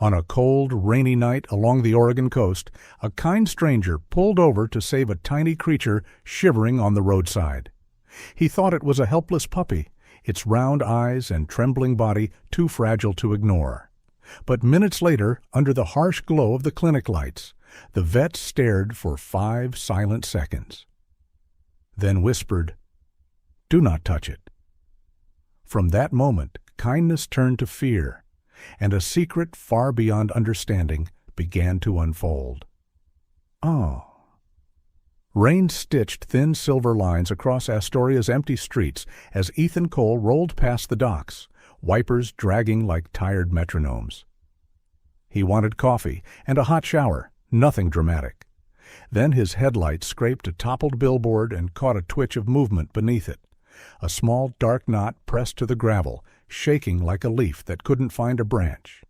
On a cold, rainy night along the Oregon coast, a kind stranger pulled over to save a tiny creature shivering on the roadside. He thought it was a helpless puppy, its round eyes and trembling body too fragile to ignore. But minutes later, under the harsh glow of the clinic lights, the vet stared for 5 silent seconds. Then whispered, "Do not touch it." From that moment, kindness turned to fear, and a secret far beyond understanding began to unfold. Oh. Rain stitched thin silver lines across Astoria's empty streets as Ethan Cole rolled past the docks, wipers dragging like tired metronomes. He wanted coffee and a hot shower, nothing dramatic. Then his headlights scraped a toppled billboard and caught a twitch of movement beneath it. A small dark knot pressed to the gravel, shaking like a leaf that couldn't find a branch.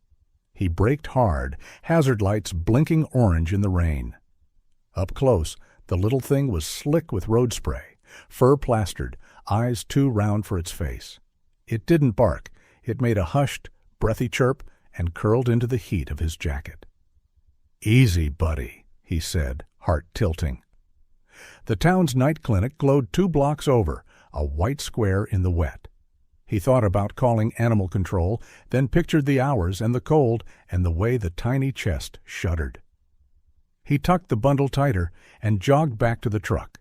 He braked hard, hazard lights blinking orange in the rain. Up close, the little thing was slick with road spray, fur plastered, eyes too round for its face. It didn't bark. It made a hushed, breathy chirp and curled into the heat of his jacket. "Easy, buddy," he said, heart tilting. The town's night clinic glowed 2 blocks over, a white square in the wet. He thought about calling animal control, then pictured the hours and the cold and the way the tiny chest shuddered. He tucked the bundle tighter and jogged back to the truck.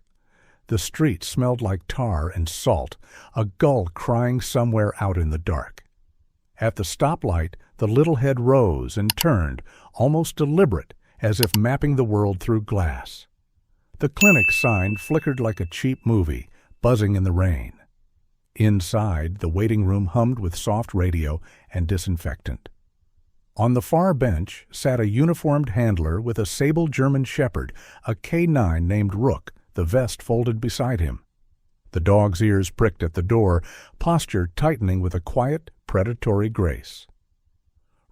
The street smelled like tar and salt, a gull crying somewhere out in the dark. At the stoplight, the little head rose and turned, almost deliberate, as if mapping the world through glass. The clinic sign flickered like a cheap movie, buzzing in the rain. Inside, the waiting room hummed with soft radio and disinfectant. On the far bench sat a uniformed handler with a sable German shepherd, a K9 named Rook, the vest folded beside him. The dog's ears pricked at the door, posture tightening with a quiet, predatory grace.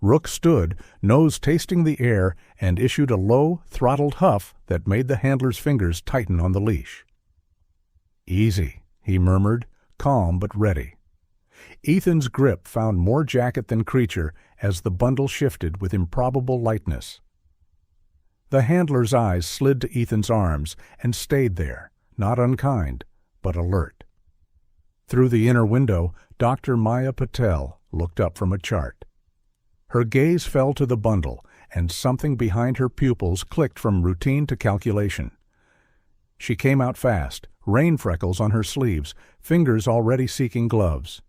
Rook stood, nose tasting the air, and issued a low, throttled huff that made the handler's fingers tighten on the leash. "Easy," he murmured, calm but ready. Ethan's grip found more jacket than creature as the bundle shifted with improbable lightness. The handler's eyes slid to Ethan's arms and stayed there, not unkind, but alert. Through the inner window, Dr. Maya Patel looked up from a chart. Her gaze fell to the bundle, and something behind her pupils clicked from routine to calculation. She came out fast, rain freckles on her sleeves, fingers already seeking gloves.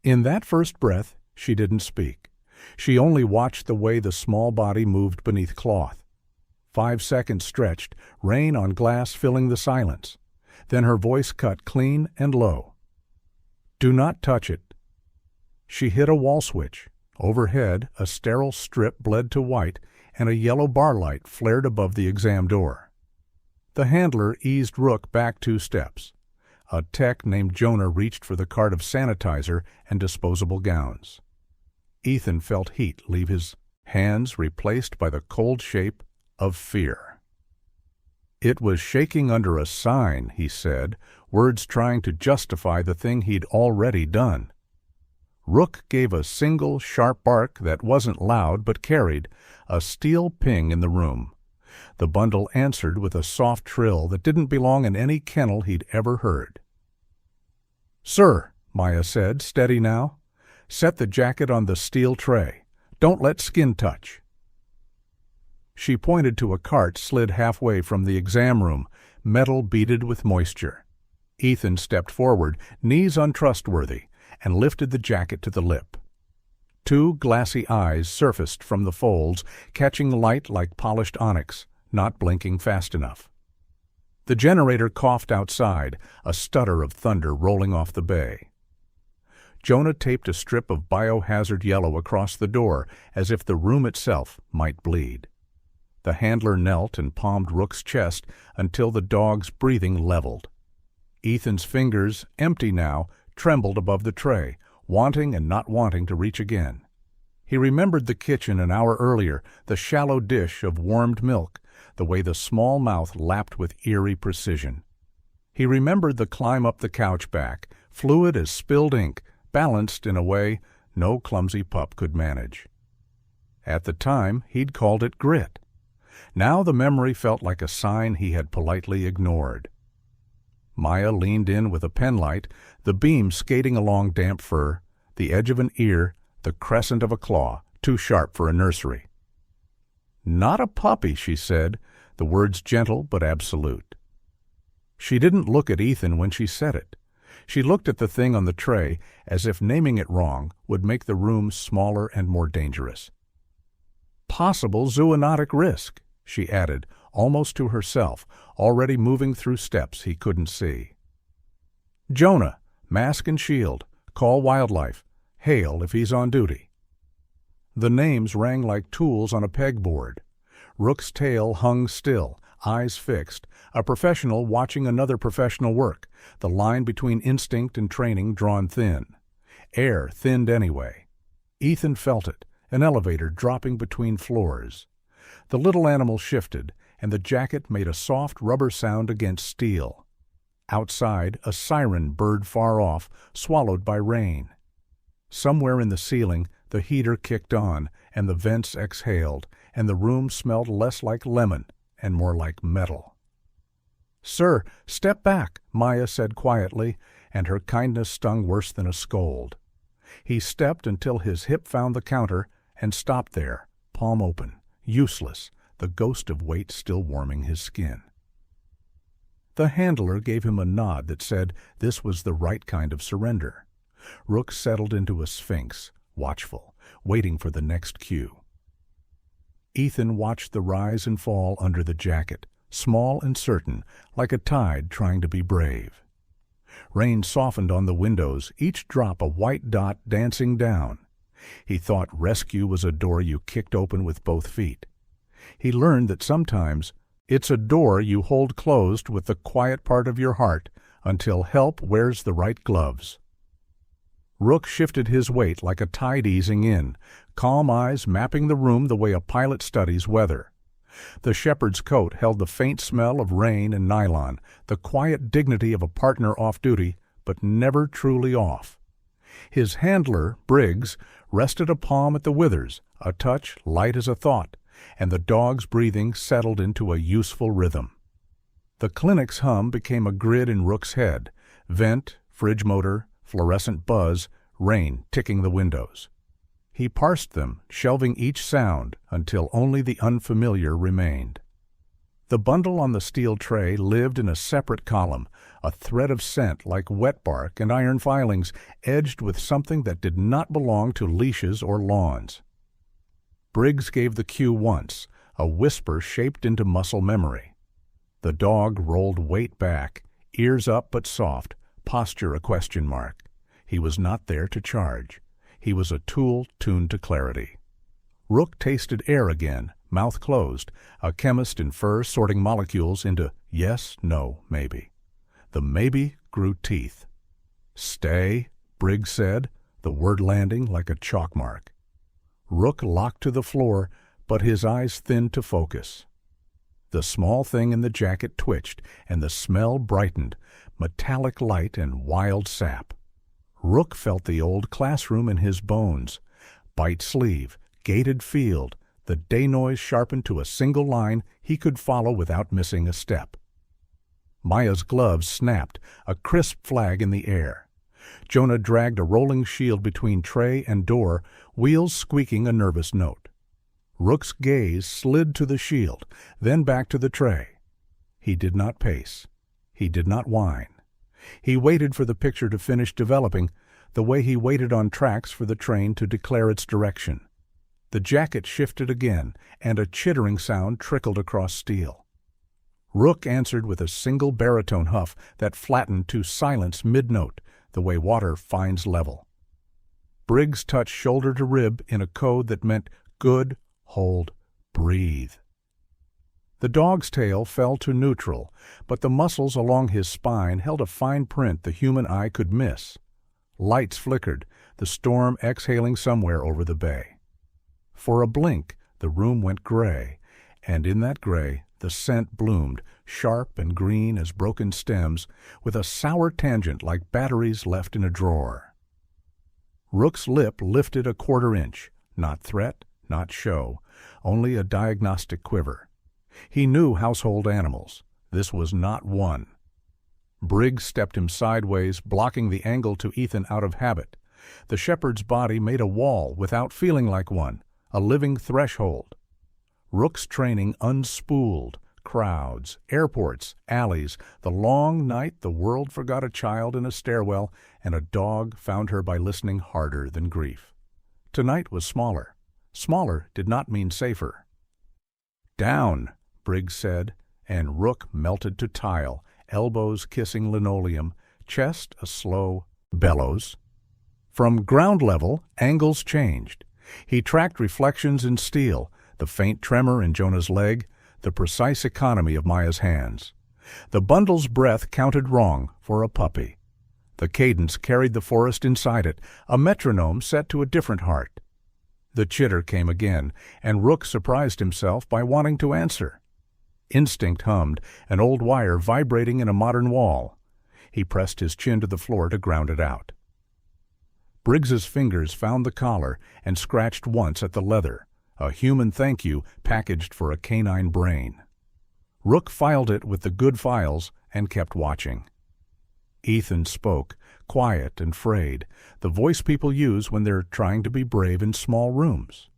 In that first breath, she didn't speak. She only watched the way the small body moved beneath cloth. 5 seconds stretched, rain on glass filling the silence. Then her voice cut clean and low. "Do not touch it." She hit a wall switch. Overhead, a sterile strip bled to white, and a yellow bar light flared above the exam door. The handler eased Rook back 2 steps. A tech named Jonah reached for the cart of sanitizer and disposable gowns. Ethan felt heat leave his hands, replaced by the cold shape of fear. "It was shaking under a sign," he said, words trying to justify the thing he'd already done. Rook gave a single, sharp bark that wasn't loud but carried, a steel ping in the room. The bundle answered with a soft trill that didn't belong in any kennel he'd ever heard. "Sir," Maya said, steady now, "set the jacket on the steel tray. Don't let skin touch." She pointed to a cart slid halfway from the exam room, metal beaded with moisture. Ethan stepped forward, knees untrustworthy, and lifted the jacket to the lip. 2 glassy eyes surfaced from the folds, catching light like polished onyx, not blinking fast enough. The generator coughed outside, a stutter of thunder rolling off the bay. Jonah taped a strip of biohazard yellow across the door, as if the room itself might bleed. The handler knelt and palmed Rook's chest until the dog's breathing leveled. Ethan's fingers, empty now, trembled above the tray, wanting and not wanting to reach again. He remembered the kitchen an hour earlier, the shallow dish of warmed milk, the way the small mouth lapped with eerie precision. He remembered the climb up the couch back, fluid as spilled ink, balanced in a way no clumsy pup could manage. At the time, he'd called it grit. Now the memory felt like a sign he had politely ignored. Maya leaned in with a penlight, the beam skating along damp fur, the edge of an ear, the crescent of a claw, too sharp for a nursery. "Not a puppy," she said, the words gentle but absolute. She didn't look at Ethan when she said it. She looked at the thing on the tray as if naming it wrong would make the room smaller and more dangerous. "Possible zoonotic risk," she added, almost to herself, already moving through steps he couldn't see. "Jonah, mask and shield, call wildlife, Hale if he's on duty." The names rang like tools on a pegboard. Rook's tail hung still, eyes fixed, a professional watching another professional work, the line between instinct and training drawn thin. Air thinned anyway. Ethan felt it, an elevator dropping between floors. The little animal shifted, and the jacket made a soft rubber sound against steel. Outside, a siren burred far off, swallowed by rain. Somewhere in the ceiling, the heater kicked on, and the vents exhaled, and the room smelled less like lemon and more like metal. "Sir, step back," Maya said quietly, and her kindness stung worse than a scold. He stepped until his hip found the counter and stopped there, palm open, useless, the ghost of weight still warming his skin. The handler gave him a nod that said this was the right kind of surrender. Rook settled into a sphinx, watchful, waiting for the next cue. Ethan watched the rise and fall under the jacket, small and certain, like a tide trying to be brave. Rain softened on the windows, each drop a white dot dancing down. He thought rescue was a door you kicked open with both feet. He learned that sometimes it's a door you hold closed with the quiet part of your heart until help wears the right gloves. Rook shifted his weight like a tide easing in, calm eyes mapping the room the way a pilot studies weather. The shepherd's coat held the faint smell of rain and nylon, the quiet dignity of a partner off duty, but never truly off. His handler, Briggs, rested a palm at the withers, a touch light as a thought, and the dog's breathing settled into a useful rhythm. The clinic's hum became a grid in Rook's head, vent, fridge motor, fluorescent buzz, rain ticking the windows. He parsed them, shelving each sound until only the unfamiliar remained. The bundle on the steel tray lived in a separate column, a thread of scent like wet bark and iron filings edged with something that did not belong to leashes or lawns. Briggs gave the cue once, a whisper shaped into muscle memory. The dog rolled weight back, ears up but soft, posture a question mark. He was not there to charge. He was a tool tuned to clarity. Rook tasted air again, mouth closed, a chemist in fur sorting molecules into yes, no, maybe. The maybe grew teeth. "Stay," Briggs said, the word landing like a chalk mark. Rook locked to the floor, but his eyes thinned to focus. The small thing in the jacket twitched, and the smell brightened, metallic light and wild sap. Rook felt the old classroom in his bones. Bite sleeve, gated field, the day noise sharpened to a single line he could follow without missing a step. Maya's gloves snapped, a crisp flag in the air. Jonah dragged a rolling shield between tray and door, wheels squeaking a nervous note. Rook's gaze slid to the shield, then back to the tray. He did not pace. He did not whine. He waited for the picture to finish developing, the way he waited on tracks for the train to declare its direction. The jacket shifted again, and a chittering sound trickled across steel. Rook answered with a single baritone huff that flattened to silence mid-note, the way water finds level. Briggs touched shoulder to rib in a code that meant good, hold, breathe. The dog's tail fell to neutral, but the muscles along his spine held a fine print the human eye could miss. Lights flickered, the storm exhaling somewhere over the bay. For a blink, the room went gray, and in that gray, the scent bloomed, sharp and green as broken stems, with a sour tangent like batteries left in a drawer. Rook's lip lifted a quarter inch, not threat, not show, only a diagnostic quiver. He knew household animals. This was not one. Briggs stepped him sideways, blocking the angle to Ethan out of habit. The shepherd's body made a wall without feeling like one, a living threshold. Rook's training unspooled. Crowds, airports, alleys, the long night the world forgot a child in a stairwell, and a dog found her by listening harder than grief. Tonight was smaller. Smaller did not mean safer. "Down," Briggs said, and Rook melted to tile, elbows kissing linoleum, chest a slow bellows. From ground level, angles changed. He tracked reflections in steel, the faint tremor in Jonah's leg, the precise economy of Maya's hands. The bundle's breath counted wrong for a puppy. The cadence carried the forest inside it, a metronome set to a different heart. The chitter came again, and Rook surprised himself by wanting to answer. Instinct hummed, an old wire vibrating in a modern wall. He pressed his chin to the floor to ground it out. Briggs's fingers found the collar and scratched once at the leather, a human thank you packaged for a canine brain. Rook filed it with the good files and kept watching. Ethan spoke, quiet and frayed, the voice people use when they're trying to be brave in small rooms.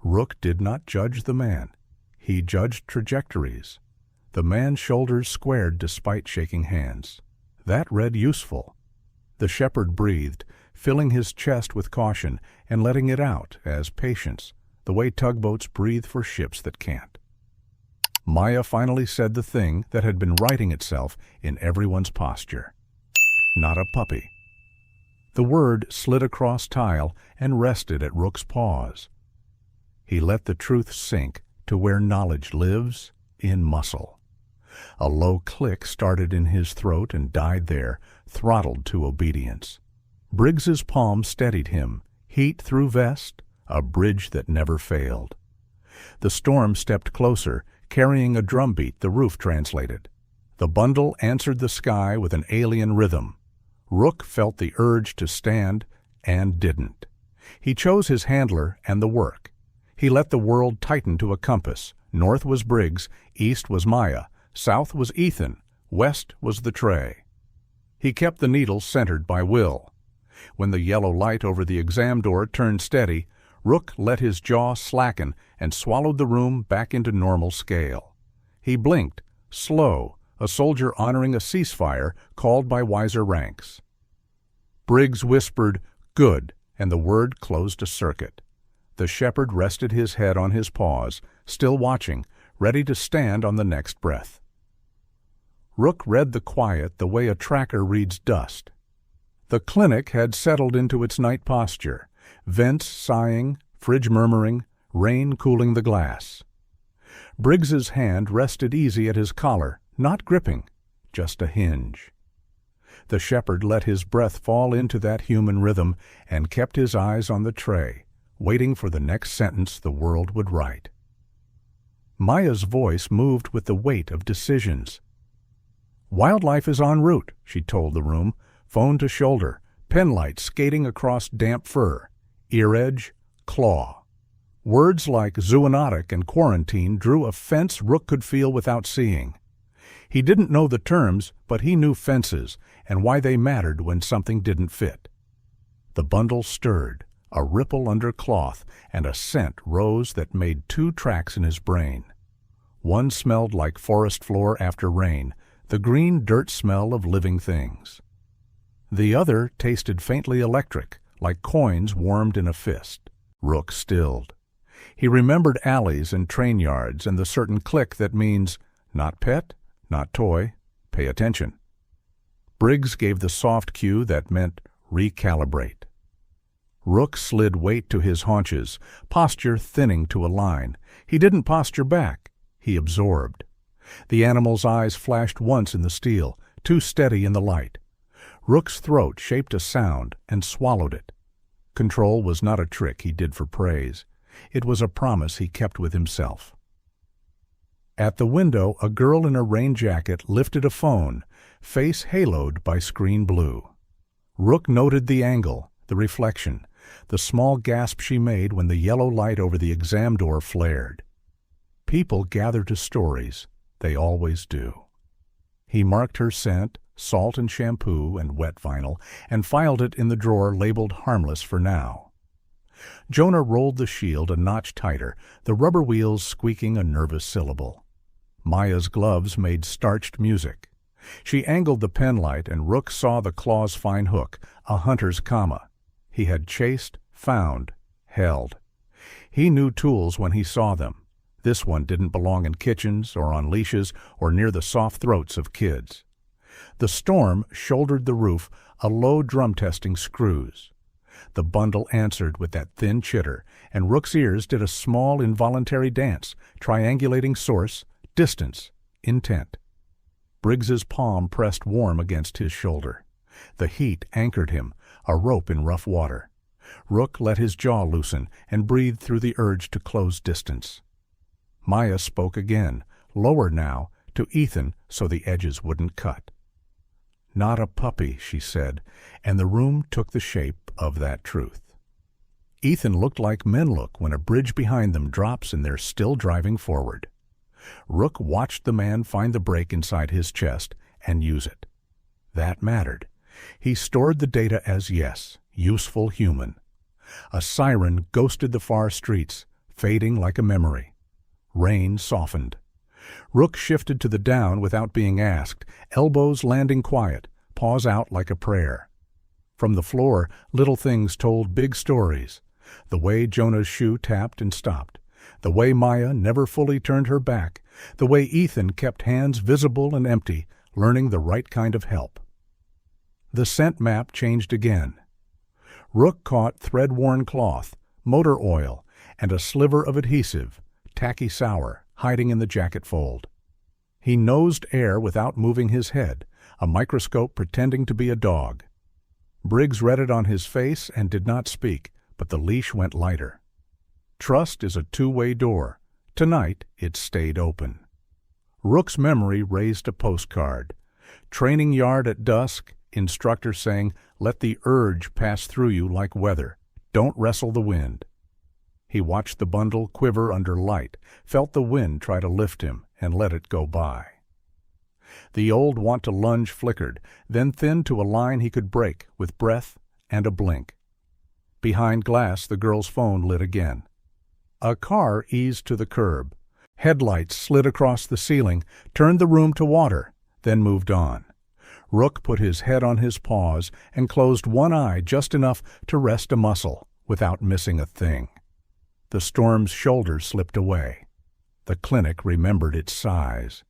Rook did not judge the man. He judged trajectories. The man's shoulders squared despite shaking hands. That read useful. The shepherd breathed, filling his chest with caution and letting it out as patience, the way tugboats breathe for ships that can't. Maya finally said the thing that had been writing itself in everyone's posture. Not a puppy. The word slid across tile and rested at Rook's paws. He let the truth sink to where knowledge lives, in muscle. A low click started in his throat and died there, throttled to obedience. Briggs's palm steadied him, heat through vest, a bridge that never failed. The storm stepped closer, carrying a drumbeat the roof translated. The bundle answered the sky with an alien rhythm. Rook felt the urge to stand, and didn't. He chose his handler and the work. He let the world tighten to a compass. North was Briggs, east was Maya, south was Ethan, west was the tray. He kept the needle centered by will. When the yellow light over the exam door turned steady, Rook let his jaw slacken and swallowed the room back into normal scale. He blinked, slow, a soldier honoring a ceasefire called by wiser ranks. Briggs whispered, "Good," and the word closed a circuit. The shepherd rested his head on his paws, still watching, ready to stand on the next breath. Rook read the quiet the way a tracker reads dust. The clinic had settled into its night posture, vents sighing, fridge murmuring, rain cooling the glass. Briggs's hand rested easy at his collar, not gripping, just a hinge. The shepherd let his breath fall into that human rhythm and kept his eyes on the tray, waiting for the next sentence the world would write. Maya's voice moved with the weight of decisions. "Wildlife is en route," she told the room, phone to shoulder, penlight skating across damp fur, ear edge, claw. Words like zoonotic and quarantine drew a fence Rook could feel without seeing. He didn't know the terms, but he knew fences and why they mattered when something didn't fit. The bundle stirred, a ripple under cloth, and a scent rose that made two tracks in his brain. One smelled like forest floor after rain, the green dirt smell of living things. The other tasted faintly electric, like coins warmed in a fist. Rook stilled. He remembered alleys and train yards and the certain click that means, not pet, not toy, pay attention. Briggs gave the soft cue that meant recalibrate. Rook slid weight to his haunches, posture thinning to a line. He didn't posture back. He absorbed. The animal's eyes flashed once in the steel, too steady in the light. Rook's throat shaped a sound and swallowed it. Control was not a trick he did for praise. It was a promise he kept with himself. At the window, a girl in a rain jacket lifted a phone, face haloed by screen blue. Rook noted the angle, the reflection, the small gasp she made when the yellow light over the exam door flared. People gather to stories. They always do. He marked her scent, salt and shampoo and wet vinyl, and filed it in the drawer labeled harmless for now. Jonah rolled the shield a notch tighter, the rubber wheels squeaking a nervous syllable. Maya's gloves made starched music. She angled the penlight, and Rook saw the claw's fine hook, a hunter's comma. He had chased, found, held. He knew tools when he saw them. This one didn't belong in kitchens or on leashes or near the soft throats of kids. The Storm shouldered the roof, a low drum-testing screws. The bundle answered with that thin chitter, and Rook's ears did a small involuntary dance, triangulating source, distance, intent. Briggs's palm pressed warm against his shoulder. The heat anchored him, a rope in rough water. Rook let his jaw loosen and breathed through the urge to close distance. Maya spoke again, lower now, to Ethan so the edges wouldn't cut. "Not a puppy," she said, and the room took the shape of that truth. Ethan looked like men look when a bridge behind them drops and they're still driving forward. Rook watched the man find the brake inside his chest and use it. That mattered. He stored the data as yes, useful human. A siren ghosted the far streets, fading like a memory. Rain softened. Rook shifted to the down without being asked, elbows landing quiet, paws out like a prayer. From the floor, little things told big stories. The way Jonah's shoe tapped and stopped. The way Maya never fully turned her back. The way Ethan kept hands visible and empty, learning the right kind of help. The scent map changed again. Rook caught thread-worn cloth, motor oil, and a sliver of adhesive, tacky sour, hiding in the jacket fold. He nosed air without moving his head, a microscope pretending to be a dog. Briggs read it on his face and did not speak, but the leash went lighter. Trust is a two-way door. Tonight it stayed open. Rook's memory raised a postcard. Training yard at dusk, instructor saying, "Let the urge pass through you like weather. Don't wrestle the wind." He watched the bundle quiver under light, felt the wind try to lift him, and let it go by. The old want to lunge flickered, then thinned to a line he could break with breath and a blink. Behind glass, the girl's phone lit again. A car eased to the curb. Headlights slid across the ceiling, turned the room to water, then moved on. Rook put his head on his paws and closed one eye just enough to rest a muscle without missing a thing. The Storm's shoulder slipped away. The clinic remembered its size.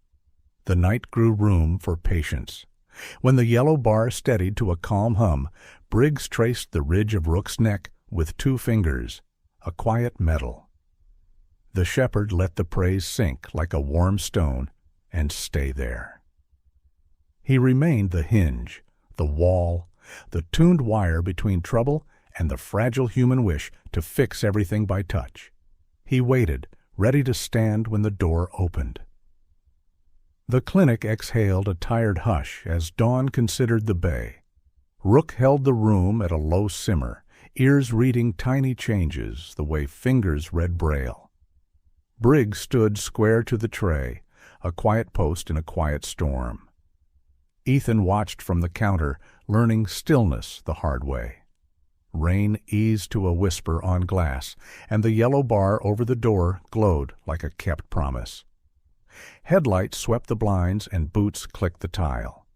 The night grew room for patience. When the yellow bar steadied to a calm hum, Briggs traced the ridge of Rook's neck with 2 fingers, a quiet metal. The shepherd let the praise sink like a warm stone and stay there. He remained the hinge, the wall, the tuned wire between trouble and the fragile human wish to fix everything by touch. He waited, ready to stand when the door opened. The clinic exhaled a tired hush as dawn considered the bay. Rook held the room at a low simmer, ears reading tiny changes the way fingers read Braille. Briggs stood square to the tray, a quiet post in a quiet storm. Ethan watched from the counter, learning stillness the hard way. Rain eased to a whisper on glass, and the yellow bar over the door glowed like a kept promise. Headlights swept the blinds and boots clicked the tile.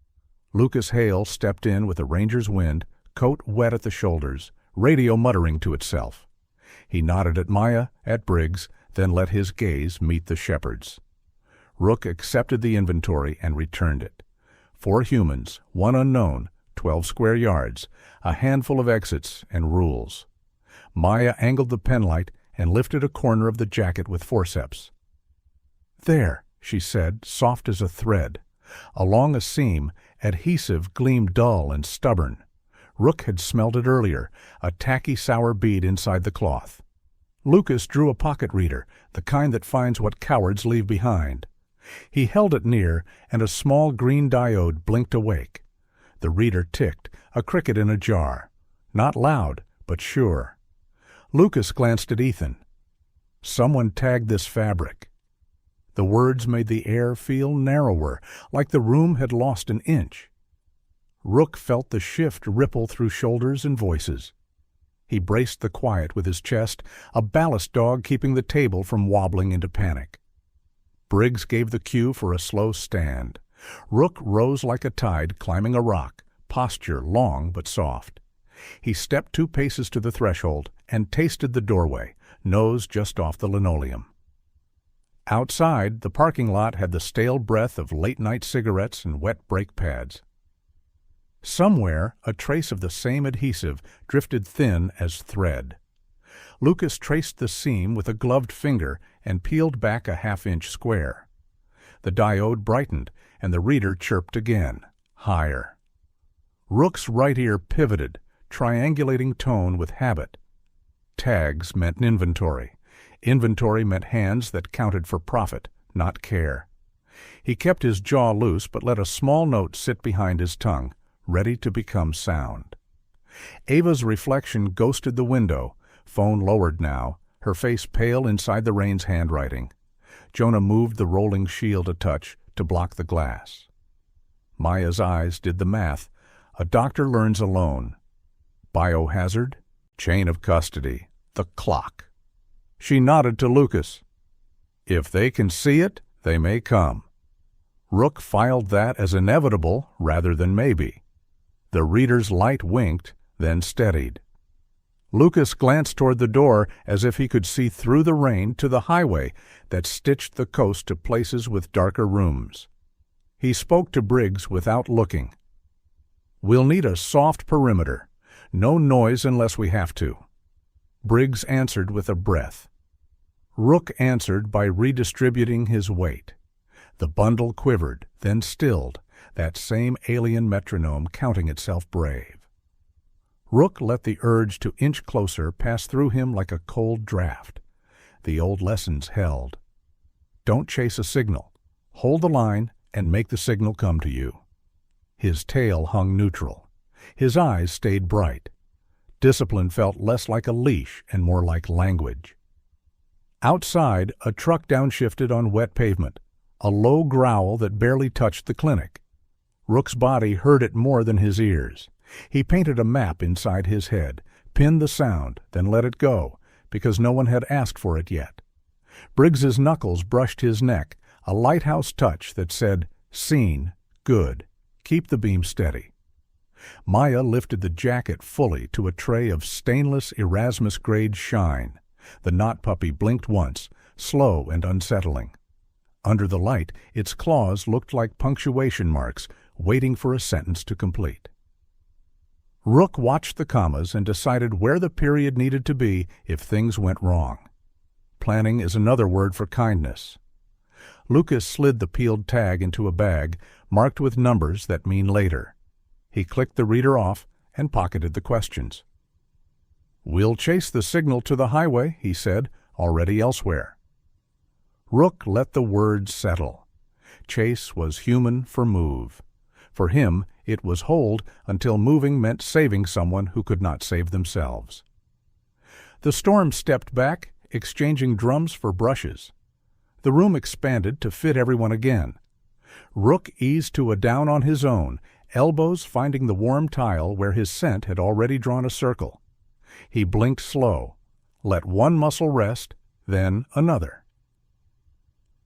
Lucas Hale stepped in with a ranger's wind, coat wet at the shoulders, radio muttering to itself. He nodded at Maya, at Briggs, then let his gaze meet the shepherd's. Rook accepted the inventory and returned it. 4 humans, 1 unknown, 12 square yards, a handful of exits and rules. Maya angled the penlight and lifted a corner of the jacket with forceps. "There," she said, soft as a thread. Along a seam, adhesive gleamed dull and stubborn. Rook had smelled it earlier, a tacky sour bead inside the cloth. Lucas drew a pocket reader, the kind that finds what cowards leave behind. He held it near, and a small green diode blinked awake. The reader ticked, a cricket in a jar. Not loud, but sure. Lucas glanced at Ethan. Someone tagged this fabric. The words made the air feel narrower, like the room had lost an inch. Rook felt the shift ripple through shoulders and voices. He braced the quiet with his chest, a ballast dog keeping the table from wobbling into panic. Briggs gave the cue for a slow stand. Rook rose like a tide climbing a rock, posture long but soft. He stepped 2 paces to the threshold and tasted the doorway, nose just off the linoleum. Outside, the parking lot had the stale breath of late-night cigarettes and wet brake pads. Somewhere, a trace of the same adhesive drifted thin as thread. Lucas traced the seam with a gloved finger and peeled back a half-inch square. The diode brightened, and the reader chirped again, higher. Rook's right ear pivoted, triangulating tone with habit. Tags meant inventory. Inventory meant hands that counted for profit, not care. He kept his jaw loose but let a small note sit behind his tongue, ready to become sound. Ava's reflection ghosted the window, phone lowered now, her face pale inside the rain's handwriting. Jonah moved the rolling shield a touch to block the glass. Maya's eyes did the math. A doctor learns alone. Biohazard, chain of custody, the clock. She nodded to Lucas. If they can see it, they may come. Rook filed that as inevitable rather than maybe. The reader's light winked, then steadied. Lucas glanced toward the door as if he could see through the rain to the highway that stitched the coast to places with darker rooms. He spoke to Briggs without looking. We'll need a soft perimeter. No noise unless we have to. Briggs answered with a breath. Rook answered by redistributing his weight. The bundle quivered, then stilled, that same alien metronome counting itself brave. Rook let the urge to inch closer pass through him like a cold draft. The old lessons held. Don't chase a signal. Hold the line and make the signal come to you. His tail hung neutral. His eyes stayed bright. Discipline felt less like a leash and more like language. Outside, a truck downshifted on wet pavement, a low growl that barely touched the clinic. Rook's body heard it more than his ears. He painted a map inside his head, pinned the sound, then let it go, because no one had asked for it yet. Briggs's knuckles brushed his neck, a lighthouse touch that said, "Seen, good, keep the beam steady." Maya lifted the jacket fully to a tray of stainless Erasmus-grade shine. The knot puppy blinked once, slow and unsettling. Under the light, its claws looked like punctuation marks, waiting for a sentence to complete. Rook watched the commas and decided where the period needed to be if things went wrong. Planning is another word for kindness. Lucas slid the peeled tag into a bag, marked with numbers that mean later. He clicked the reader off and pocketed the questions. "We'll chase the signal to the highway," he said, already elsewhere. Rook let the words settle. Chase was human for move. For him, it was hold until moving meant saving someone who could not save themselves. The storm stepped back, exchanging drums for brushes. The room expanded to fit everyone again. Rook eased to a down on his own, elbows finding the warm tile where his scent had already drawn a circle. He blinked slow, let one muscle rest, then another.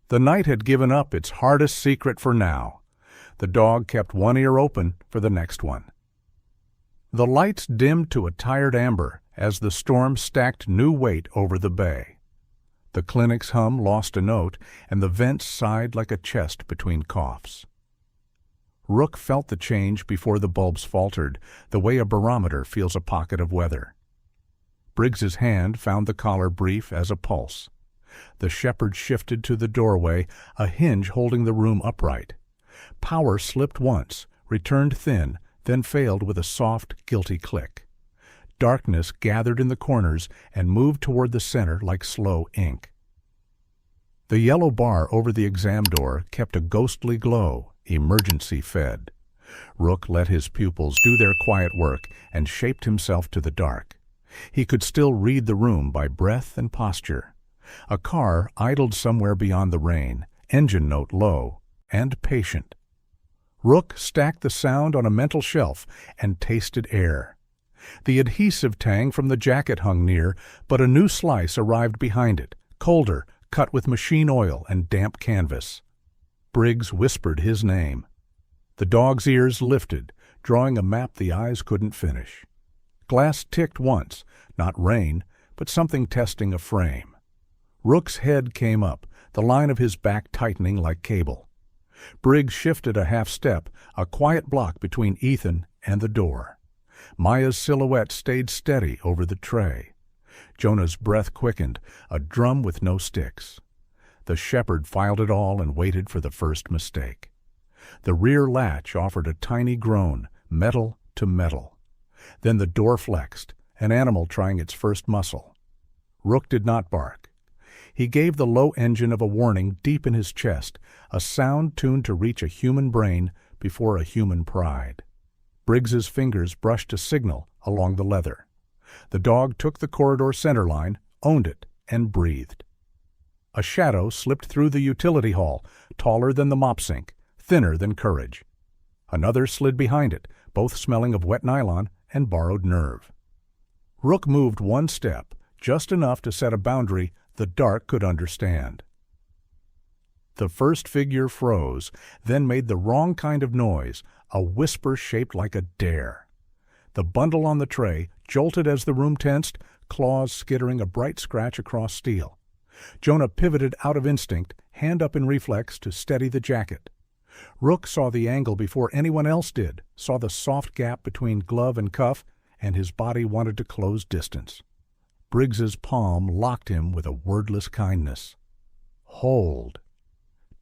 The night had given up its hardest secret for now. The dog kept one ear open for the next one. The lights dimmed to a tired amber as the storm stacked new weight over the bay. The clinic's hum lost a note, and the vents sighed like a chest between coughs. Rook felt the change before the bulbs faltered, the way a barometer feels a pocket of weather. Briggs's hand found the collar brief as a pulse. The shepherd shifted to the doorway, a hinge holding the room upright. Power slipped once, returned thin, then failed with a soft, guilty click. Darkness gathered in the corners and moved toward the center like slow ink. The yellow bar over the exam door kept a ghostly glow, emergency fed. Rook let his pupils do their quiet work and shaped himself to the dark. He could still read the room by breath and posture. A car idled somewhere beyond the rain, engine note low, and patient. Rook stacked the sound on a mental shelf and tasted air. The adhesive tang from the jacket hung near, but a new slice arrived behind it, colder, cut with machine oil and damp canvas. Briggs whispered his name. The dog's ears lifted, drawing a map the eyes couldn't finish. Glass ticked once, not rain, but something testing a frame. Rook's head came up, the line of his back tightening like cable. Briggs shifted a half step, a quiet block between Ethan and the door. Maya's silhouette stayed steady over the tray. Jonah's breath quickened, a drum with no sticks. The shepherd filed it all and waited for the first mistake. The rear latch offered a tiny groan, metal to metal. Then the door flexed, an animal trying its first muscle. Rook did not bark. He gave the low engine of a warning deep in his chest, a sound tuned to reach a human brain before a human pride. Briggs's fingers brushed a signal along the leather. The dog took the corridor center line, owned it, and breathed. A shadow slipped through the utility hall, taller than the mop sink, thinner than courage. Another slid behind it, both smelling of wet nylon and borrowed nerve. Rook moved one step, just enough to set a boundary the dark could understand. The first figure froze, then made the wrong kind of noise, a whisper shaped like a dare. The bundle on the tray jolted as the room tensed, claws skittering a bright scratch across steel. Jonah pivoted out of instinct, hand up in reflex to steady the jacket. Rook saw the angle before anyone else did, saw the soft gap between glove and cuff, and his body wanted to close distance. Briggs's palm locked him with a wordless kindness. Hold.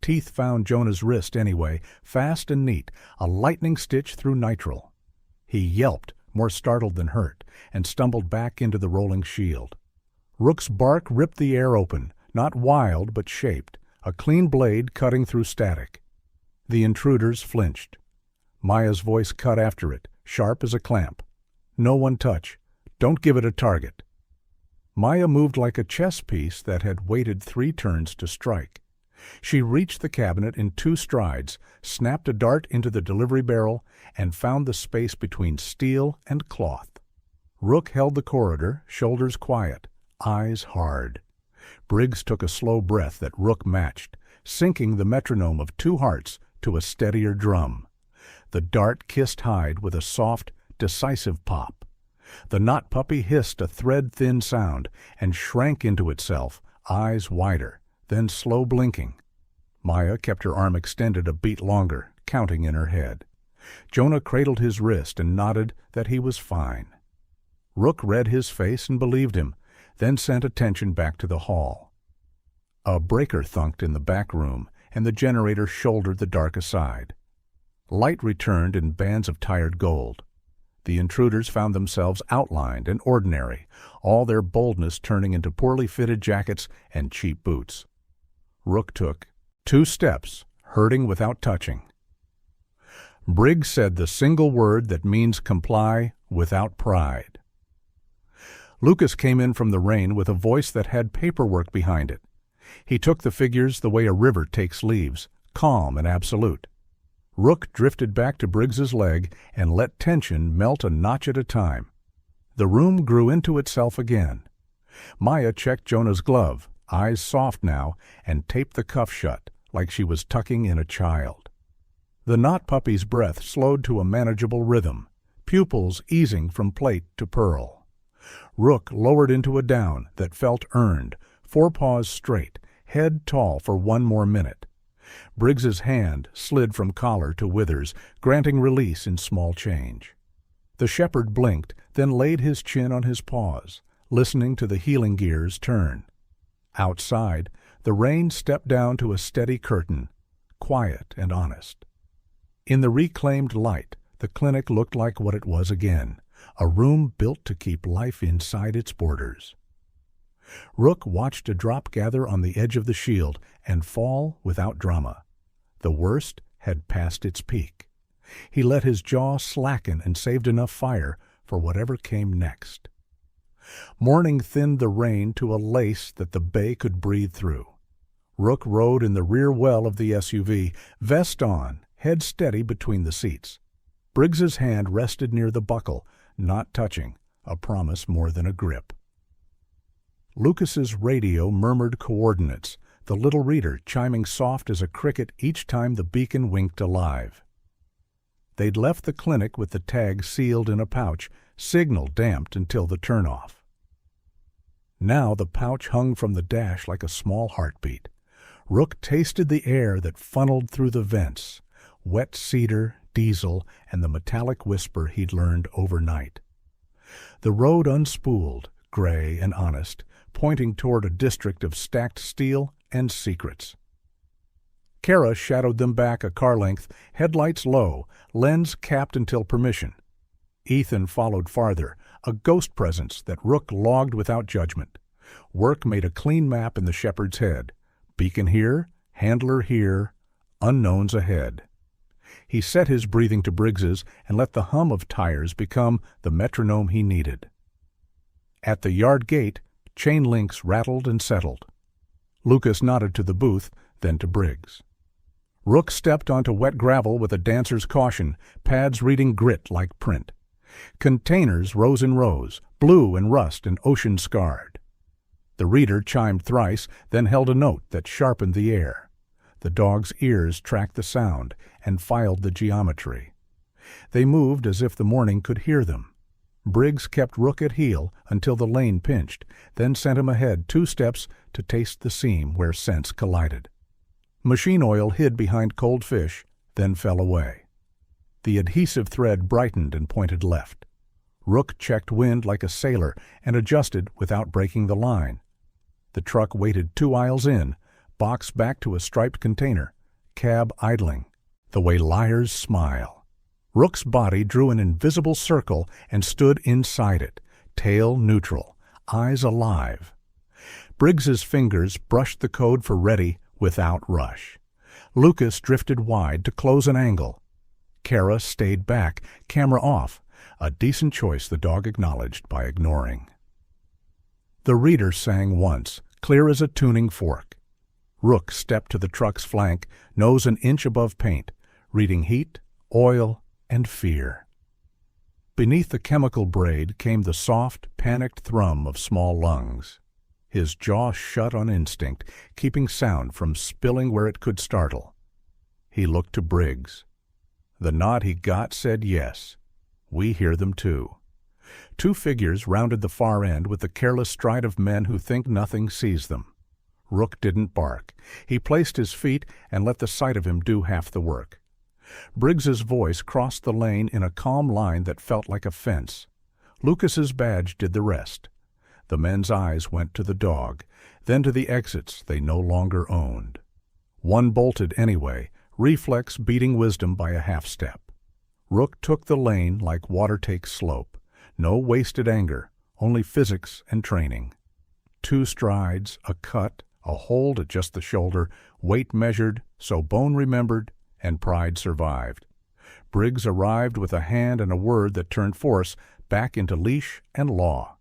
Teeth found Jonah's wrist anyway, fast and neat, a lightning stitch through nitrile. He yelped, more startled than hurt, and stumbled back into the rolling shield. Rook's bark ripped the air open, not wild but shaped, a clean blade cutting through static. The intruders flinched. Maya's voice cut after it, sharp as a clamp. No one touch. Don't give it a target. Maya moved like a chess piece that had waited 3 turns to strike. She reached the cabinet in 2 strides, snapped a dart into the delivery barrel, and found the space between steel and cloth. Rook held the corridor, shoulders quiet, eyes hard. Briggs took a slow breath that Rook matched, syncing the metronome of 2 hearts to a steadier drum. The dart kissed hide with a soft, decisive pop. The knot puppy hissed a thread-thin sound and shrank into itself, eyes wider, then slow blinking. Maya kept her arm extended a beat longer, counting in her head. Jonah cradled his wrist and nodded that he was fine. Rook read his face and believed him, then sent attention back to the hall. A breaker thunked in the back room, and the generator shouldered the dark aside. Light returned in bands of tired gold. The intruders found themselves outlined and ordinary, all their boldness turning into poorly fitted jackets and cheap boots. Rook took 2 steps, hurting without touching. Briggs said the single word that means comply without pride. Lucas came in from the rain with a voice that had paperwork behind it. He took the figures the way a river takes leaves, calm and absolute. Rook drifted back to Briggs's leg and let tension melt a notch at a time. The room grew into itself again. Maya checked Jonah's glove, eyes soft now, and taped the cuff shut, like she was tucking in a child. The knot puppy's breath slowed to a manageable rhythm, pupils easing from plate to pearl. Rook lowered into a down that felt earned, forepaws straight, head tall for 1 more minute. Briggs's hand slid from collar to withers, granting release in small change. The shepherd blinked, then laid his chin on his paws, listening to the healing gears turn. Outside, the rain stepped down to a steady curtain, quiet and honest. In the reclaimed light, the clinic looked like what it was again, a room built to keep life inside its borders. Rook watched a drop gather on the edge of the shield and fall without drama. The worst had passed its peak. He let his jaw slacken and saved enough fire for whatever came next. Morning thinned the rain to a lace that the bay could breathe through. Rook rode in the rear well of the SUV, vest on, head steady between the seats. Briggs's hand rested near the buckle, not touching, a promise more than a grip. Lucas's radio murmured coordinates, the little reader chiming soft as a cricket each time the beacon winked alive. They'd left the clinic with the tag sealed in a pouch, signal damped until the turnoff. Now the pouch hung from the dash like a small heartbeat. Rook tasted the air that funneled through the vents, wet cedar, diesel, and the metallic whisper he'd learned overnight. The road unspooled, gray and honest, pointing toward a district of stacked steel and secrets. Kara shadowed them back a car length, headlights low, lens capped until permission. Ethan followed farther, a ghost presence that Rook logged without judgment. Work made a clean map in the shepherd's head. Beacon here, handler here, unknowns ahead. He set his breathing to Briggs's and let the hum of tires become the metronome he needed. At the yard gate, chain links rattled and settled. Lucas nodded to the booth, then to Briggs. Rook stepped onto wet gravel with a dancer's caution, pads reading grit like print. Containers rose in rows, blue and rust and ocean-scarred. The reader chimed thrice, then held a note that sharpened the air. The dog's ears tracked the sound and filed the geometry. They moved as if the morning could hear them. Briggs kept Rook at heel until the lane pinched, then sent him ahead 2 steps to taste the seam where scents collided. Machine oil hid behind cold fish, then fell away. The adhesive thread brightened and pointed left. Rook checked wind like a sailor and adjusted without breaking the line. The truck waited 2 aisles in, box back to a striped container, cab idling, the way liars smile. Rook's body drew an invisible circle and stood inside it, tail neutral, eyes alive. Briggs's fingers brushed the code for ready without rush. Lucas drifted wide to close an angle. Kara stayed back, camera off, a decent choice the dog acknowledged by ignoring. The reader sang once, clear as a tuning fork. Rook stepped to the truck's flank, nose an inch above paint, reading heat, oil, and fear. Beneath the chemical braid came the soft, panicked thrum of small lungs. His jaw shut on instinct, keeping sound from spilling where it could startle. He looked to Briggs. The nod he got said yes. We hear them too. 2 figures rounded the far end with the careless stride of men who think nothing sees them. Rook didn't bark. He placed his feet and let the sight of him do half the work. Briggs's voice crossed the lane in a calm line that felt like a fence. Lucas's badge did the rest. The men's eyes went to the dog, then to the exits they no longer owned. One bolted anyway, reflex beating wisdom by a half step. Rook took the lane like water takes slope. No wasted anger, only physics and training. 2 strides, a cut, a hold at just the shoulder, weight measured, so bone remembered, and pride survived. Briggs arrived with a hand and a word that turned force back into leash and law.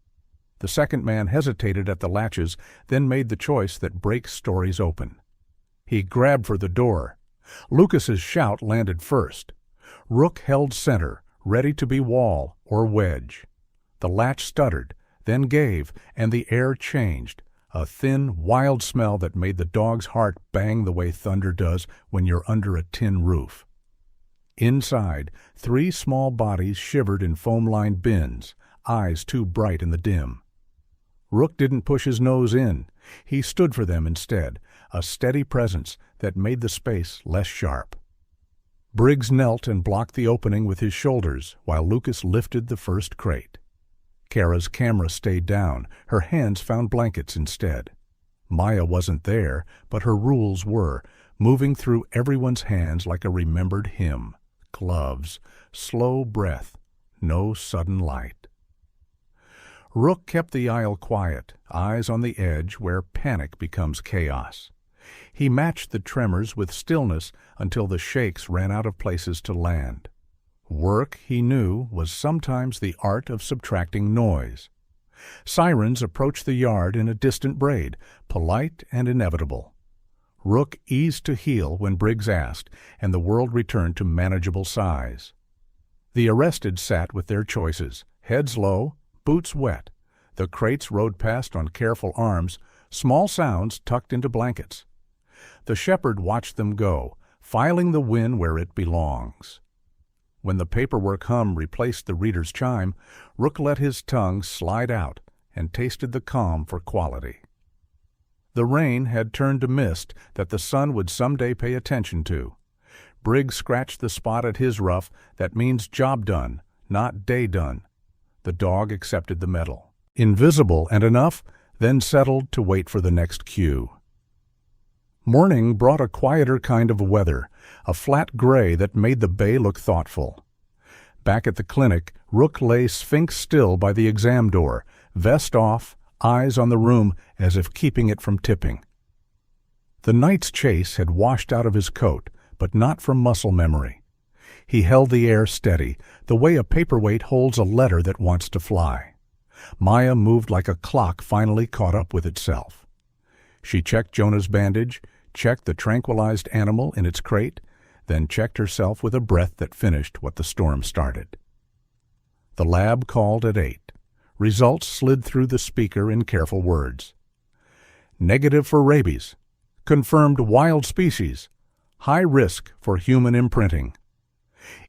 The second man hesitated at the latches, then made the choice that breaks stories open. He grabbed for the door. Lucas's shout landed first. Rook held center, ready to be wall or wedge. The latch stuttered, then gave, and the air changed, a thin, wild smell that made the dog's heart bang the way thunder does when you're under a tin roof. Inside, 3 small bodies shivered in foam-lined bins, eyes too bright in the dim. Rook didn't push his nose in. He stood for them instead, a steady presence that made the space less sharp. Briggs knelt and blocked the opening with his shoulders while Lucas lifted the first crate. Kara's camera stayed down. Her hands found blankets instead. Maya wasn't there, but her rules were, moving through everyone's hands like a remembered hymn. Gloves, slow breath, no sudden light. Rook kept the aisle quiet, eyes on the edge where panic becomes chaos. He matched the tremors with stillness until the shakes ran out of places to land. Work, he knew, was sometimes the art of subtracting noise. Sirens approached the yard in a distant braid, polite and inevitable. Rook eased to heel when Briggs asked, and the world returned to manageable size. The arrested sat with their choices, heads low, boots wet. The crates rode past on careful arms, small sounds tucked into blankets. The shepherd watched them go, filing the win where it belongs. When the paperwork hum replaced the reader's chime, Rook let his tongue slide out and tasted the calm for quality. The rain had turned to mist that the sun would someday pay attention to. Briggs scratched the spot at his ruff that means job done, not day done. The dog accepted the medal. Invisible and enough, then settled to wait for the next cue. Morning brought a quieter kind of weather, a flat gray that made the bay look thoughtful. Back at the clinic, Rook lay sphinx still by the exam door, vest off, eyes on the room as if keeping it from tipping. The night's chase had washed out of his coat, but not from muscle memory. He held the air steady, the way a paperweight holds a letter that wants to fly. Maya moved like a clock finally caught up with itself. She checked Jonah's bandage, checked the tranquilized animal in its crate, then checked herself with a breath that finished what the storm started. The lab called at 8. Results slid through the speaker in careful words. Negative for rabies. Confirmed wild species. High risk for human imprinting.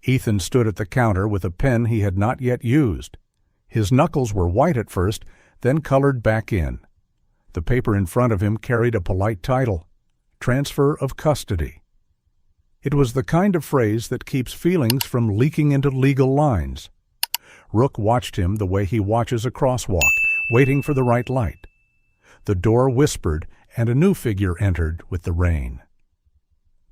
Ethan stood at the counter with a pen he had not yet used. His knuckles were white at first, then colored back in. The paper in front of him carried a polite title, Transfer of Custody. It was the kind of phrase that keeps feelings from leaking into legal lines. Rook watched him the way he watches a crosswalk, waiting for the right light. The door whispered, and a new figure entered with the rain.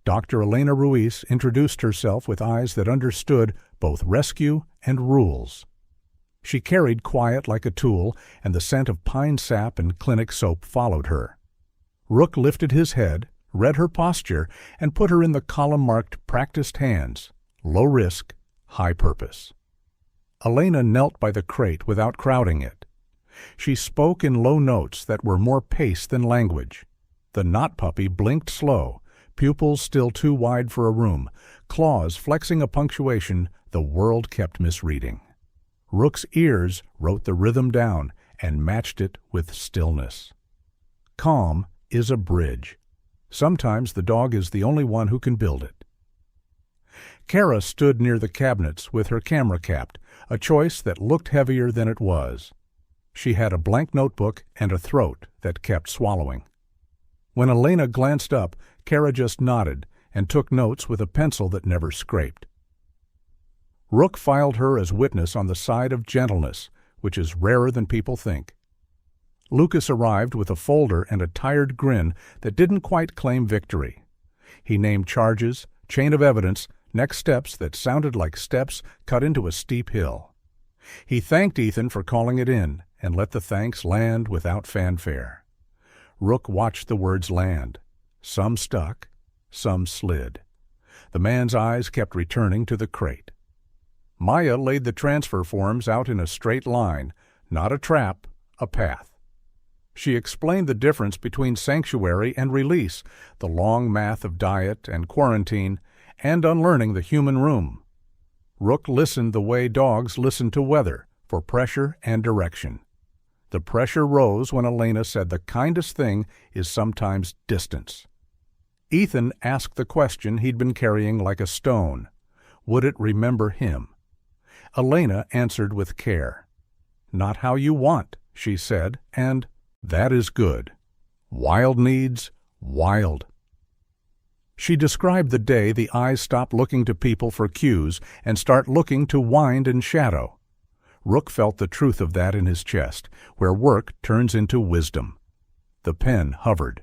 Dr. Elena Ruiz introduced herself with eyes that understood both rescue and rules. She carried quiet like a tool, and the scent of pine sap and clinic soap followed her. Rook lifted his head, read her posture, and put her in the column marked practiced hands, low risk, high purpose. Elena knelt by the crate without crowding it. She spoke in low notes that were more pace than language. The knot puppy blinked slow, pupils still too wide for a room, claws flexing a punctuation the world kept misreading. Rook's ears wrote the rhythm down and matched it with stillness. Calm is a bridge. Sometimes the dog is the only one who can build it. Kara stood near the cabinets with her camera capped, a choice that looked heavier than it was. She had a blank notebook and a throat that kept swallowing. When Elena glanced up, Kara just nodded and took notes with a pencil that never scraped. Rook filed her as witness on the side of gentleness, which is rarer than people think. Lucas arrived with a folder and a tired grin that didn't quite claim victory. He named charges, chain of evidence, next steps that sounded like steps cut into a steep hill. He thanked Ethan for calling it in and let the thanks land without fanfare. Rook watched the words land. Some stuck, some slid. The man's eyes kept returning to the crate. Maya laid the transfer forms out in a straight line, not a trap, a path. She explained the difference between sanctuary and release, the long math of diet and quarantine, and unlearning the human room. Rook listened the way dogs listen to weather, for pressure and direction. The pressure rose when Elena said the kindest thing is sometimes distance. Ethan asked the question he'd been carrying like a stone. Would it remember him? Elena answered with care. Not how you want, she said, and that is good. Wild needs, wild. She described the day the eyes stop looking to people for cues and start looking to wind and shadow. Rook felt the truth of that in his chest, where work turns into wisdom. The pen hovered.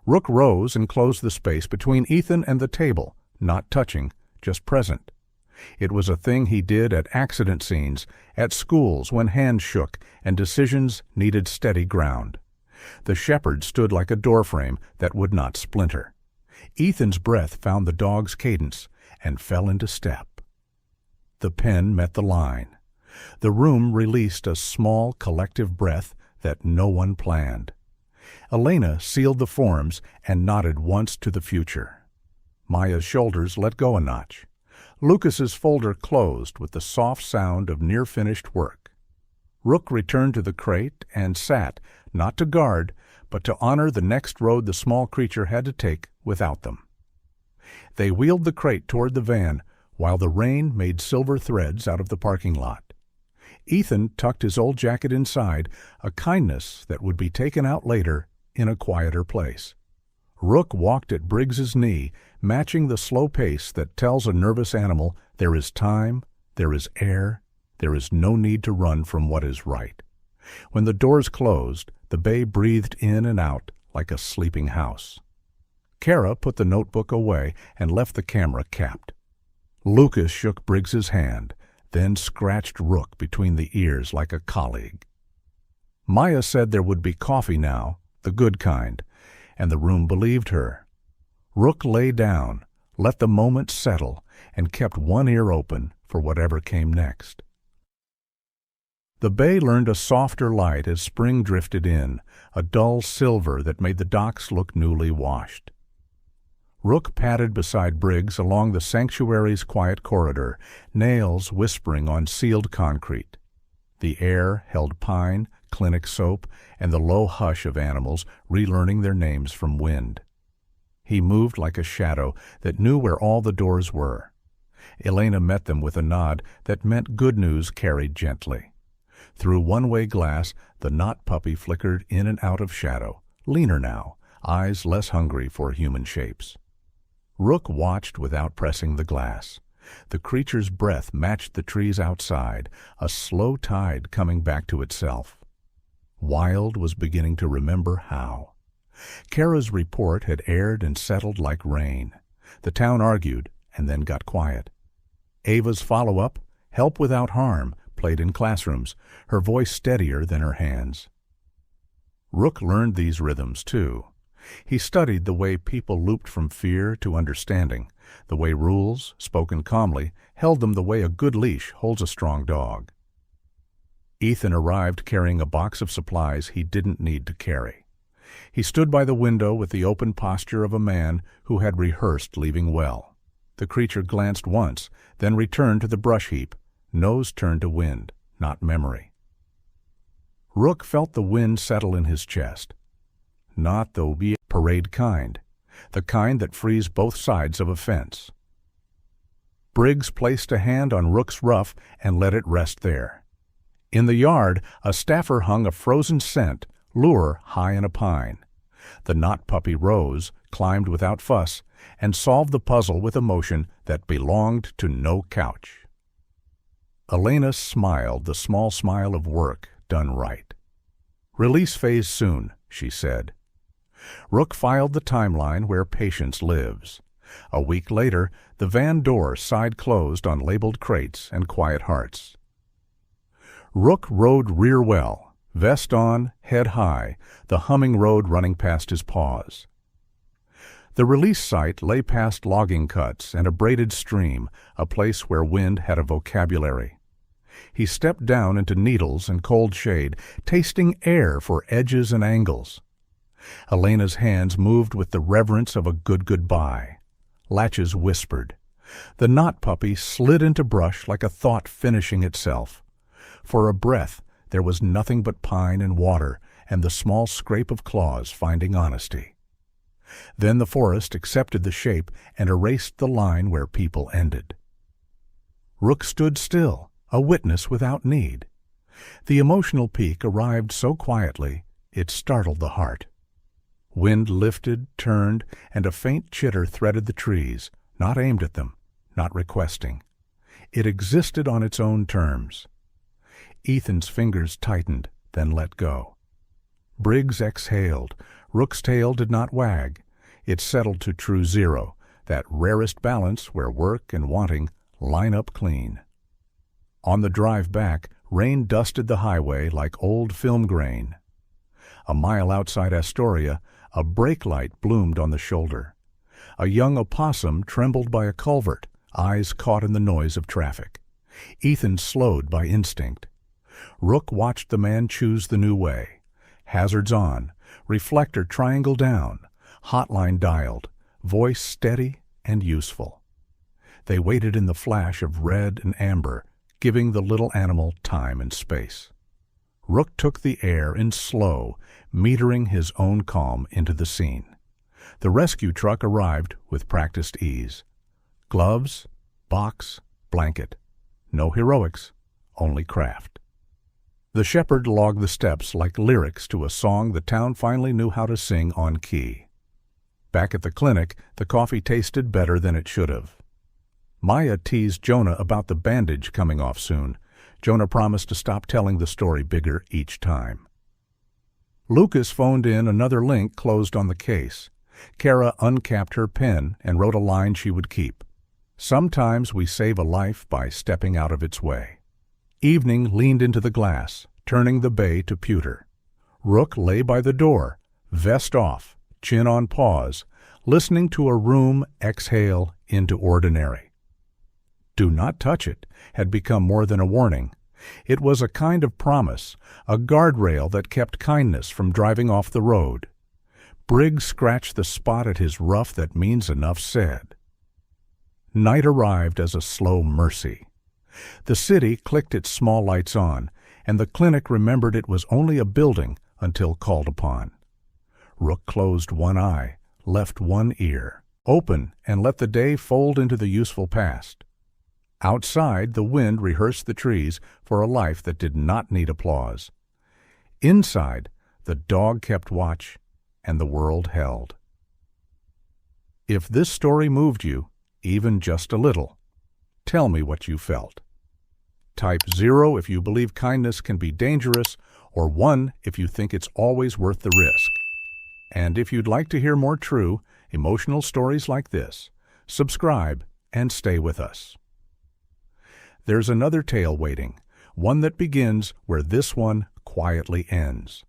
Rook rose and closed the space between Ethan and the table, not touching, just present. It was a thing he did at accident scenes, at schools when hands shook and decisions needed steady ground. The shepherd stood like a doorframe that would not splinter. Ethan's breath found the dog's cadence and fell into step. The pen met the line. The room released a small collective breath that no one planned. Elena sealed the forms and nodded once to the future. Maya's shoulders let go a notch. Lucas's folder closed with the soft sound of near-finished work. Rook returned to the crate and sat, not to guard, but to honor the next road the small creature had to take without them. They wheeled the crate toward the van, while the rain made silver threads out of the parking lot. Ethan tucked his old jacket inside, a kindness that would be taken out later in a quieter place. Rook walked at Briggs's knee, matching the slow pace that tells a nervous animal there is time, there is air, there is no need to run from what is right. When the doors closed, the bay breathed in and out like a sleeping house. Kara put the notebook away and left the camera capped. Lucas shook Briggs's hand, then scratched Rook between the ears like a colleague. Maya said there would be coffee now, the good kind, and the room believed her. Rook lay down, let the moment settle, and kept one ear open for whatever came next. The bay learned a softer light as spring drifted in, a dull silver that made the docks look newly washed. Rook padded beside Briggs along the sanctuary's quiet corridor, nails whispering on sealed concrete. The air held pine, clinic soap, and the low hush of animals relearning their names from wind. He moved like a shadow that knew where all the doors were. Elena met them with a nod that meant good news carried gently. Through one-way glass, the knot puppy flickered in and out of shadow, leaner now, eyes less hungry for human shapes. Rook watched without pressing the glass. The creature's breath matched the trees outside, a slow tide coming back to itself. Wild was beginning to remember how. Kara's report had aired and settled like rain. The town argued and then got quiet. Ava's follow-up, help without harm, played in classrooms, her voice steadier than her hands. Rook learned these rhythms, too. He studied the way people looped from fear to understanding, the way rules, spoken calmly, held them the way a good leash holds a strong dog. Ethan arrived carrying a box of supplies he didn't need to carry. He stood by the window with the open posture of a man who had rehearsed leaving well. The creature glanced once, then returned to the brush heap, nose turned to wind, not memory. Rook felt the wind settle in his chest. Not the parade kind, the kind that frees both sides of a fence. Briggs placed a hand on Rook's ruff and let it rest there. In the yard, a staffer hung a frozen scent, lure high in a pine. The knot puppy rose, climbed without fuss, and solved the puzzle with a motion that belonged to no couch. Elena smiled the small smile of work done right. Release phase soon, she said. Rook filed the timeline where patience lives. A week later, the van door side closed on labeled crates and quiet hearts. Rook rode rear well, vest on, head high, the humming road running past his paws. The release site lay past logging cuts and a braided stream, a place where wind had a vocabulary. He stepped down into needles and cold shade, tasting air for edges and angles. Elena's hands moved with the reverence of a good goodbye. Latches whispered. The knot puppy slid into brush like a thought finishing itself. For a breath, there was nothing but pine and water and the small scrape of claws finding honesty. Then the forest accepted the shape and erased the line where people ended. Rook stood still, a witness without need. The emotional peak arrived so quietly, it startled the heart. Wind lifted, turned, and a faint chitter threaded the trees, not aimed at them, not requesting. It existed on its own terms. Ethan's fingers tightened, then let go. Briggs exhaled. Rook's tail did not wag. It settled to true zero, that rarest balance where work and wanting line up clean. On the drive back, rain dusted the highway like old film grain. A mile outside Astoria, a brake light bloomed on the shoulder. A young opossum trembled by a culvert, eyes caught in the noise of traffic. Ethan slowed by instinct. Rook watched the man choose the new way. Hazards on, reflector triangle down, hotline dialed, voice steady and useful. They waited in the flash of red and amber, giving the little animal time and space. Rook took the air in slow, metering his own calm into the scene. The rescue truck arrived with practiced ease. Gloves, box, blanket. No heroics, only craft. The shepherd logged the steps like lyrics to a song the town finally knew how to sing on key. Back at the clinic, the coffee tasted better than it should have. Maya teased Jonah about the bandage coming off soon. Jonah promised to stop telling the story bigger each time. Lucas phoned in another link closed on the case. Kara uncapped her pen and wrote a line she would keep. Sometimes we save a life by stepping out of its way. Evening leaned into the glass, turning the bay to pewter. Rook lay by the door, vest off, chin on pause, listening to a room exhale into ordinary. "Do not touch it" had become more than a warning. It was a kind of promise, a guardrail that kept kindness from driving off the road. Briggs scratched the spot at his ruff that means enough said. Night arrived as a slow mercy. The city clicked its small lights on, and the clinic remembered it was only a building until called upon. Rook closed one eye, left one ear, open, and let the day fold into the useful past. Outside, the wind rehearsed the trees for a life that did not need applause. Inside, the dog kept watch, and the world held. If this story moved you, even just a little, tell me what you felt. Type 0 if you believe kindness can be dangerous, or 1 if you think it's always worth the risk. And if you'd like to hear more true, emotional stories like this, subscribe and stay with us. There's another tale waiting, one that begins where this one quietly ends.